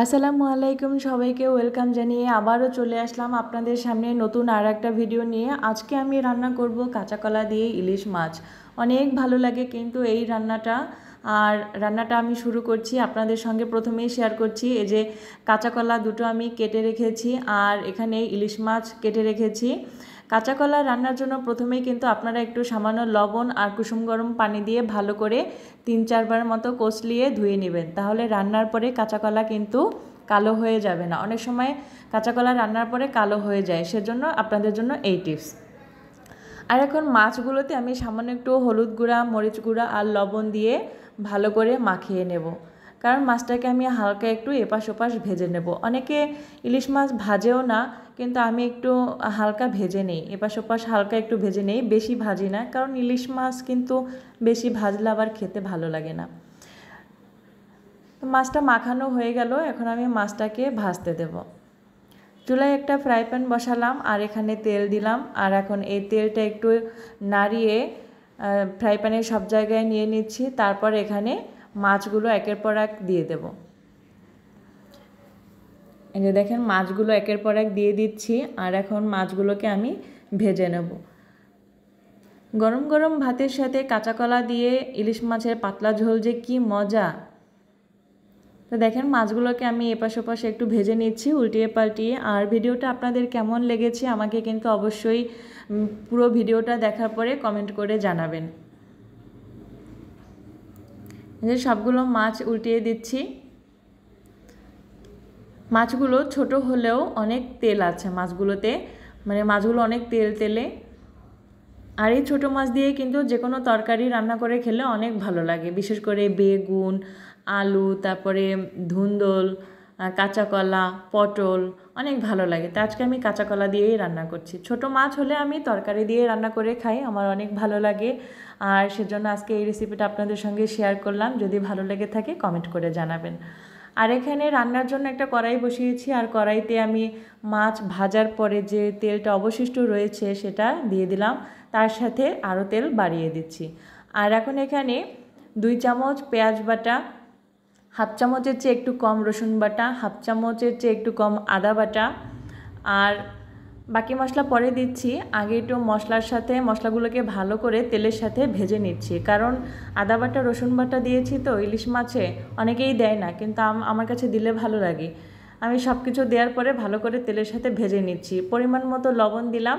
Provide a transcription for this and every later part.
আসসালামু আলাইকুম সবাইকে ওয়েলকাম জানিয়ে আবারও চলে আসলাম আপনাদের সামনে নতুন আর একটা ভিডিও নিয়ে। আজকে আমি রান্না করব কাঁচা কলা দিয়ে ইলিশ মাছ। অনেক ভালো লাগে কিন্তু এই রান্নাটা। আর রান্নাটা আমি শুরু করছি, আপনাদের সঙ্গে প্রথমেই শেয়ার করছি। এই যে কাঁচা কলা দুটো আমি কেটে রেখেছি আর এখানে ইলিশ মাছ কেটে রেখেছি। কাঁচা কলা রান্নার জন্য প্রথমেই কিন্তু আপনারা একটু সামান্য লবণ আর কুসুম গরম পানি দিয়ে ভালো করে 3-4 বার মতো কষলিয়ে ধুয়ে নেবেন, তাহলে রান্নার পরে কাঁচা কলা কিন্তু কালো হয়ে যাবে না। অনেক সময় কাঁচা কলা রান্নার পরে কালো হয়ে যায়, সেজন্য আপনাদের জন্য এই টিপস। আর এখন মাছগুলোতে আমি সামান্য একটু হলুদ গুঁড়া, মরিচ গুঁড়া আর লবণ দিয়ে ভালো করে মাখিয়ে নেব, কারণ মাছটাকে আমি হালকা একটু এপাশ ওপাশ ভেজে নেব। অনেকে ইলিশ মাছ ভাজেও না, কিন্তু আমি একটু হালকা ভেজে নেই, এপাশ ওপাশ হালকা একটু ভেজে নেই, বেশি ভাজি না, কারণ ইলিশ মাছ কিন্তু বেশি ভাজলে আবার খেতে ভালো লাগে না। তো মাছটা মাখানো হয়ে গেল, এখন আমি মাছটাকে ভাজতে দেব। চুলায় একটা ফ্রাই প্যান বসালাম আর এখানে তেল দিলাম, আর এখন এই তেলটা একটু নাড়িয়ে ফ্রাই প্যানের সব জায়গায় নিয়ে নিচ্ছি। তারপর এখানে মাছগুলো একের পর এক দিয়ে দেব। এই যে দেখেন মাছগুলো একের পর এক দিয়ে দিচ্ছি, আর এখন মাছগুলোকে আমি ভেজে নেব। গরম গরম ভাতের সাথে কাঁচা কলা দিয়ে ইলিশ মাছের পাতলা ঝোল যে কি মজা। তো দেখেন মাছগুলোকে আমি এপাশ ওপাশে একটু ভেজে নিচ্ছি উল্টিয়ে পাল্টিয়ে। আর ভিডিওটা আপনাদের কেমন লেগেছে আমাকে কিন্তু অবশ্যই পুরো ভিডিওটা দেখার পরে কমেন্ট করে জানাবেন। যে সবগুলো মাছ উল্টিয়ে দিচ্ছি। মাছগুলো ছোট হলেও অনেক তেল আছে মাছগুলোতে, মানে মাছগুলো অনেক তেলে। আর এই ছোটো মাছ দিয়ে কিন্তু যে কোনো তরকারি রান্না করে খেলে অনেক ভালো লাগে, বিশেষ করে বেগুন, আলু, তারপরে ধুন্দল, কাঁচা কলা, পটল, অনেক ভালো লাগে। তো আজকে আমি কাঁচা কলা দিয়েই রান্না করছি। ছোট মাছ হলে আমি তরকারি দিয়ে রান্না করে খাই, আমার অনেক ভালো লাগে। আর সেজন্য আজকে এই রেসিপিটা আপনাদের সঙ্গে শেয়ার করলাম। যদি ভালো লেগে থাকে কমেন্ট করে জানাবেন। আর এখানে রান্নার জন্য একটা কড়াই বসিয়েছি, আর কড়াইতে আমি মাছ ভাজার পরে যে তেলটা অবশিষ্ট রয়েছে সেটা দিয়ে দিলাম, তার সাথে আরও তেল বাড়িয়ে দিচ্ছি। আর এখন এখানে 2 চামচ পেঁয়াজ বাটা, হাফ চামচের চেয়ে একটু কম রসুন বাটা, হাফ চামচের চেয়ে একটু কম আদা বাটা, আর বাকি মশলা পরে দিচ্ছি। আগে একটু মশলার সাথে মশলাগুলোকে ভালো করে তেলের সাথে ভেজে নিচ্ছি, কারণ আদা বাটা রসুন বাটা দিয়েছি তো ইলিশ মাছে, অনেকেই দেয় না, কিন্তু আমার কাছে দিলে ভালো লাগে। আমি সব কিছু দেওয়ার পরে ভালো করে তেলের সাথে ভেজে নিচ্ছি। পরিমাণ মতো লবণ দিলাম,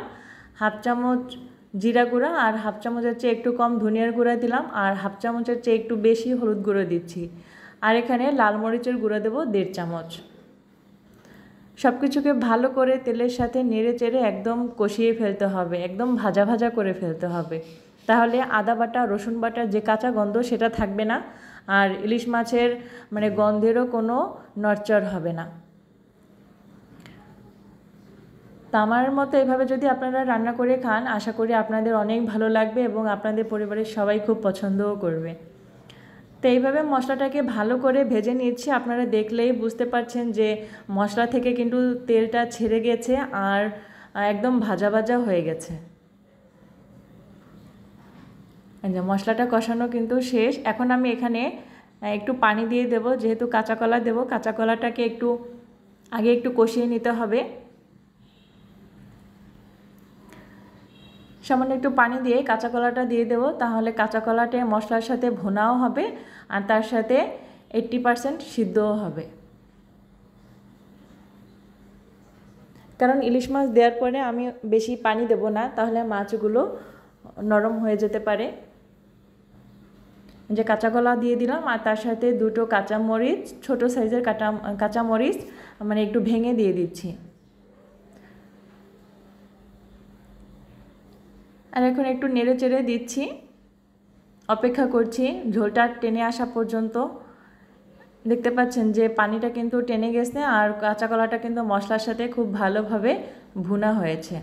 হাফ চামচ জিরা গুঁড়া আর হাফ চামচের চেয়ে একটু কম ধনিয়ার গুঁড়া দিলাম, আর হাফ চামচের চেয়ে একটু বেশি হলুদ গুঁড়ো দিচ্ছি। আর এখানে লাল মরিচের গুঁড়ো দেবো 1.5 চামচ। সব কিছুকে ভালো করে তেলের সাথে নেড়ে চেড়ে একদম কষিয়ে ফেলতে হবে, একদম ভাজা ভাজা করে ফেলতে হবে, তাহলে আদা বাটা রসুন বাটার যে কাঁচা গন্ধ সেটা থাকবে না, আর ইলিশ মাছের মানে গন্ধেরও কোনো নড়চড় হবে না। তা আমার মতো এভাবে যদি আপনারা রান্না করে খান, আশা করি আপনাদের অনেক ভালো লাগবে এবং আপনাদের পরিবারের সবাই খুব পছন্দও করবে। তো এইভাবে মশলাটাকে ভালো করে ভেজে নিচ্ছি। আপনারা দেখলেই বুঝতে পারছেন যে মশলা থেকে কিন্তু তেলটা ছেড়ে গেছে আর একদম ভাজা ভাজা হয়ে গেছে। যে মশলাটা কষানো কিন্তু শেষ। এখন আমি এখানে একটু পানি দিয়ে দেব, যেহেতু কাঁচা কলা দেবো, কাঁচা কলাটাকে একটু আগে একটু কষিয়ে নিতে হবে। সামান্য একটু পানি দিয়ে কাঁচা কলাটা দিয়ে দেবো, তাহলে কাঁচা কলাটা মশলার সাথে ভুনাও হবে আর তার সাথে 80% সিদ্ধও হবে। কারণ ইলিশ মাছ দেওয়ার পরে আমি বেশি পানি দেব না, তাহলে মাছগুলো নরম হয়ে যেতে পারে। যে কাঁচা কলা দিয়ে দিলাম আর তার সাথে 2টো কাঁচামরিচ, ছোটো সাইজের কাঁচামরিচ মানে একটু ভেঙে দিয়ে দিচ্ছি। আর এখন একটু নেড়ে চেড়ে দিচ্ছি, অপেক্ষা করছি ঝোলটা টেনে আসা পর্যন্ত। দেখতে পাচ্ছেন যে পানিটা কিন্তু টেনে গেছে আর কাঁচা কলাটা কিন্তু মশলার সাথে খুব ভালোভাবে ভুনা হয়েছে।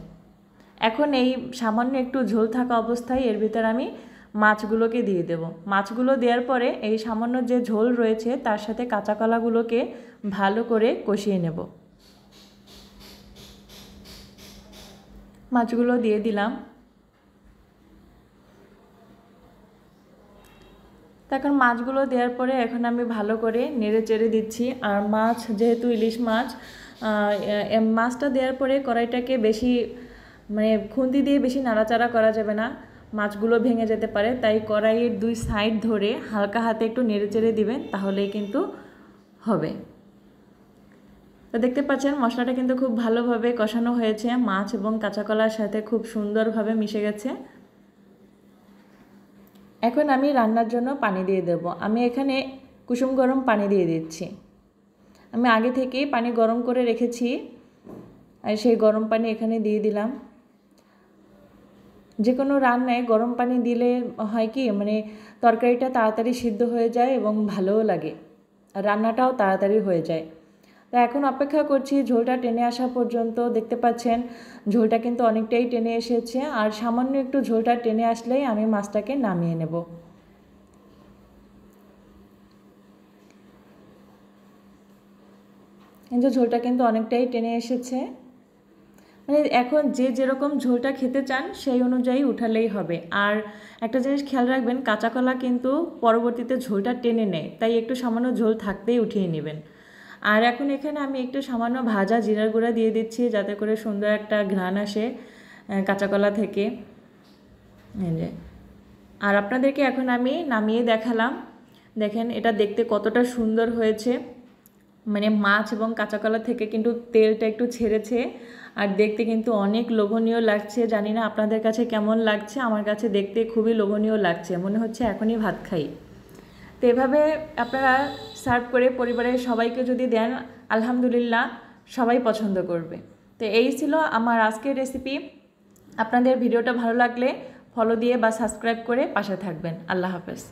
এখন এই সামান্য একটু ঝোল থাকা অবস্থায় এর ভিতর আমি মাছগুলোকে দিয়ে দেব। মাছগুলো দেওয়ার পরে এই সামান্য যে ঝোল রয়েছে তার সাথে কাঁচা কলাগুলোকে ভালো করে কষিয়ে নেব। মাছগুলো দিয়ে দিলাম। তো এখন মাছগুলো দেওয়ার পরে এখন আমি ভালো করে নেড়ে চেড়ে দিচ্ছি। আর মাছ যেহেতু ইলিশ মাছ, মাছটা দেওয়ার পরে কড়াইটাকে বেশি মানে খুন্তি দিয়ে বেশি নাড়াচাড়া করা যাবে না, মাছগুলো ভেঙে যেতে পারে। তাই কড়াইয়ের 2 সাইড ধরে হালকা হাতে একটু নেড়ে চেড়ে দিবেন, তাহলেই কিন্তু হবে। তো দেখতে পাচ্ছেন মশলাটা কিন্তু খুব ভালোভাবে কষানো হয়েছে, মাছ এবং কাঁচা কলার সাথে খুব সুন্দরভাবে মিশে গেছে। এখন আমি রান্নার জন্য পানি দিয়ে দেব। আমি এখানে কুসুম গরম পানি দিয়ে দিচ্ছি। আমি আগে থেকেই পানি গরম করে রেখেছি, আর সেই গরম পানি এখানে দিয়ে দিলাম। যে কোনো রান্নায় গরম পানি দিলে হয় কি, মানে তরকারিটা তাড়াতাড়ি সিদ্ধ হয়ে যায় এবং ভালোও লাগে, আর রান্নাটাও তাড়াতাড়ি হয়ে যায়। তো এখন অপেক্ষা করছি ঝোলটা টেনে আসা পর্যন্ত। দেখতে পাচ্ছেন ঝোলটা কিন্তু অনেকটাই টেনে এসেছে, আর সামান্য একটু ঝোলটা টেনে আসলেই আমি মাছটাকে নামিয়ে নেব। কিন্তু ঝোলটা কিন্তু অনেকটাই টেনে এসেছে, মানে এখন যে যেরকম ঝোলটা খেতে চান সেই অনুযায়ী উঠালেই হবে। আর একটা জিনিস খেয়াল রাখবেন, কাঁচা কলা কিন্তু পরবর্তীতে ঝোলটা টেনে নেয়, তাই একটু সামান্য ঝোল থাকতেই উঠিয়ে নেবেন। আর এখন এখানে আমি একটু সামান্য ভাজা জিরার গুঁড়া দিয়ে দিচ্ছি, যাতে করে সুন্দর একটা ঘ্রাণ আসে কাঁচা কলা থেকে। আর আপনাদেরকে এখন আমি নামিয়ে দেখালাম, দেখেন এটা দেখতে কতটা সুন্দর হয়েছে। মানে মাছ এবং কাঁচা কলা থেকে কিন্তু তেলটা একটু ছেড়েছে, আর দেখতে কিন্তু অনেক লোভনীয় লাগছে। জানি না আপনাদের কাছে কেমন লাগছে, আমার কাছে দেখতে খুবই লোভনীয় লাগছে, মনে হচ্ছে এখনই ভাত খাই। তো এভাবে আপনারা সার্ভ করে পরিবারের সবাইকে যদি দেন, আলহামদুলিল্লাহ সবাই পছন্দ করবে। তো এই ছিল আমার আজকের রেসিপি। আপনাদের ভিডিওটা ভালো লাগলে ফলো দিয়ে বা সাবস্ক্রাইব করে পাশে থাকবেন। আল্লাহ হাফেজ।